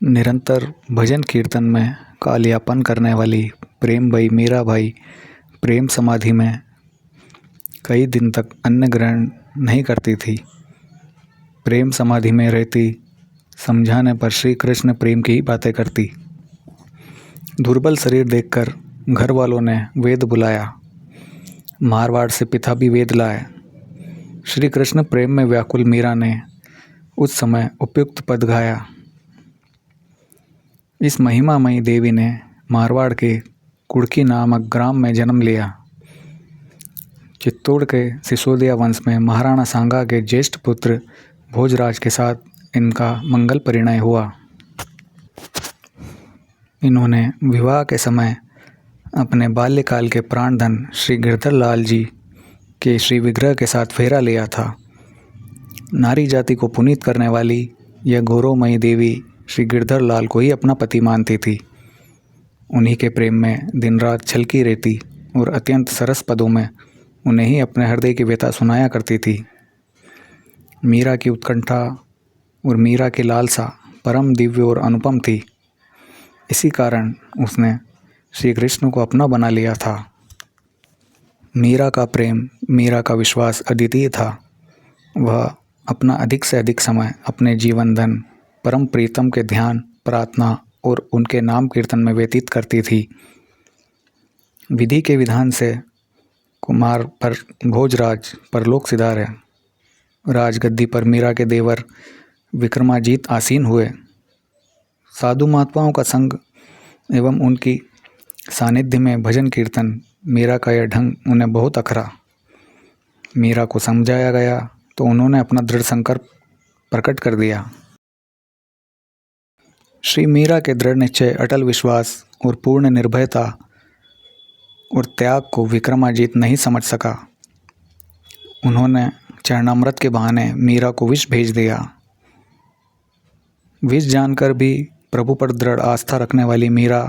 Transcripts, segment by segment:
निरंतर भजन कीर्तन में कालयापन करने वाली प्रेम भाई मीराबाई प्रेम समाधि में कई दिन तक अन्न ग्रहण नहीं करती थी। प्रेम समाधि में रहती, समझाने पर श्री कृष्ण प्रेम की ही बातें करती। दुर्बल शरीर देखकर घर वालों ने वेद बुलाया। मारवाड़ से पिता भी वेद लाए। श्री कृष्ण प्रेम में व्याकुल मीरा ने उस समय उपयुक्त पद गाया। इस महिमामयी देवी ने मारवाड़ के कुड़की नामक ग्राम में जन्म लिया। चित्तौड़ के सिसोदिया वंश में महाराणा सांगा के ज्येष्ठ पुत्र भोजराज के साथ इनका मंगल परिणय हुआ। इन्होंने विवाह के समय अपने बाल्यकाल के प्राणधन श्री गिरधर लाल जी के श्री विग्रह के साथ फेरा लिया था। नारी जाति को पुनीत करने वाली यह गौरवमयी देवी श्री गिरधर लाल को ही अपना पति मानती थी। उन्हीं के प्रेम में दिन रात छलकी रहती और अत्यंत सरस पदों में उन्हें ही अपने हृदय की व्यथा सुनाया करती थी। मीरा की उत्कंठा और मीरा की लालसा परम दिव्य और अनुपम थी। इसी कारण उसने श्री कृष्ण को अपना बना लिया था। मीरा का प्रेम, मीरा का विश्वास अद्वितीय था। वह अपना अधिक से अधिक समय अपने जीवन धन परम प्रीतम के ध्यान, प्रार्थना और उनके नाम कीर्तन में व्यतीत करती थी। विधि के विधान से कुमार पर भोजराज परलोक सिधारे। राजगद्दी पर मीरा के देवर विक्रमाजीत आसीन हुए। साधु महात्माओं का संग एवं उनकी सानिध्य में भजन कीर्तन, मीरा का यह ढंग उन्हें बहुत अखरा। मीरा को समझाया गया तो उन्होंने अपना दृढ़ संकल्प प्रकट कर दिया। श्री मीरा के दृढ़ निश्चय, अटल विश्वास और पूर्ण निर्भयता और त्याग को विक्रमाजीत नहीं समझ सका। उन्होंने चरणामृत के बहाने मीरा को विष भेज दिया। विष जानकर भी प्रभु पर दृढ़ आस्था रखने वाली मीरा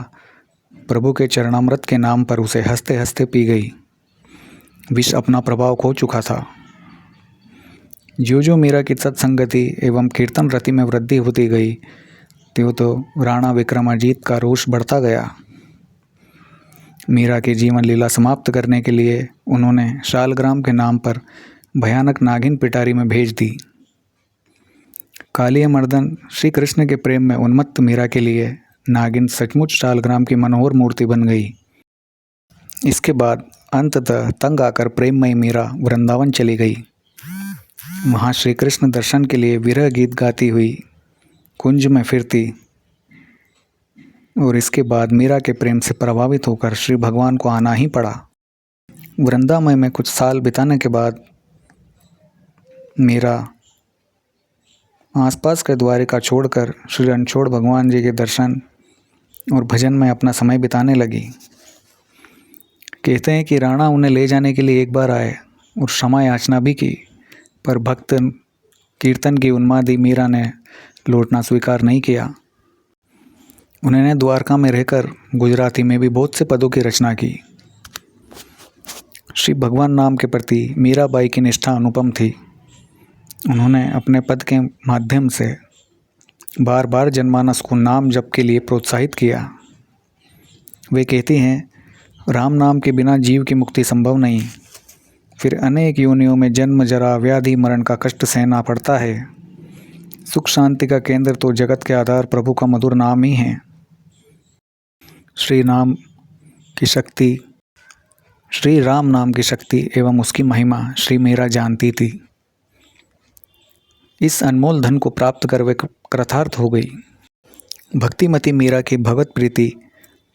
प्रभु के चरणामृत के नाम पर उसे हंसते हंसते पी गई। विष अपना प्रभाव खो चुका था। जो मीरा की सत्संगति एवं कीर्तन रति में वृद्धि होती गई, त्यों तो राणा विक्रमाजीत का रोष बढ़ता गया। मीरा की जीवन लीला समाप्त करने के लिए उन्होंने शालग्राम के नाम पर भयानक नागिन पिटारी में भेज दी। कालिया मर्दन श्री कृष्ण के प्रेम में उन्मत्त मीरा के लिए नागिन सचमुच शालग्राम की मनोहर मूर्ति बन गई। इसके बाद अंततः तंग आकर प्रेममयी मीरा वृंदावन चली गई। वहाँ श्री कृष्ण दर्शन के लिए विरह गीत गाती हुई कुंज में फिरती और इसके बाद मीरा के प्रेम से प्रभावित होकर श्री भगवान को आना ही पड़ा। वृंदावन में कुछ साल बिताने के बाद मीरा आसपास के द्वारिका छोड़कर श्री रणछोड़ भगवान जी के दर्शन और भजन में अपना समय बिताने लगी। कहते हैं कि राणा उन्हें ले जाने के लिए एक बार आए और क्षमा याचना भी की, पर भक्त कीर्तन की उन्मादी मीरा ने लौटना स्वीकार नहीं किया। उन्होंने द्वारका में रहकर गुजराती में भी बहुत से पदों की रचना की। श्री भगवान नाम के प्रति मीराबाई की निष्ठा अनुपम थी। उन्होंने अपने पद के माध्यम से बार बार जनमानस को नाम जप के लिए प्रोत्साहित किया। वे कहती हैं, राम नाम के बिना जीव की मुक्ति संभव नहीं। फिर अनेक योनियों में जन्म, जरा, व्याधि, मरण का कष्ट सहना पड़ता है। सुख शांति का केंद्र तो जगत के आधार प्रभु का मधुर नाम ही है। श्री राम नाम की शक्ति एवं उसकी महिमा श्री मीरा जानती थी। इस अनमोल धन को प्राप्त कर वे कृतार्थ हो गई। भक्तिमती मीरा की भगवत प्रीति,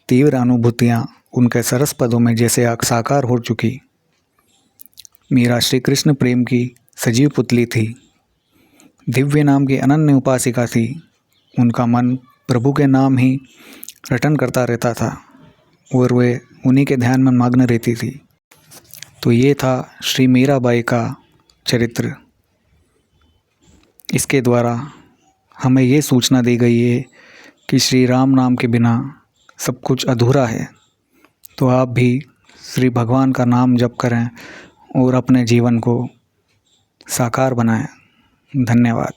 तीव्र अनुभूतियाँ उनके सरस पदों में जैसे साकार हो चुकी। मीरा श्री कृष्ण प्रेम की सजीव पुतली थी। दिव्य नाम की अनन्य उपासिका थी। उनका मन प्रभु के नाम ही रटन करता रहता था और वे उन्हीं के ध्यान में मग्न रहती थी। तो ये था श्री मीराबाई का चरित्र। इसके द्वारा हमें ये सूचना दी गई है कि श्री राम नाम के बिना सब कुछ अधूरा है। तो आप भी श्री भगवान का नाम जप करें और अपने जीवन को साकार बनाएं। धन्यवाद।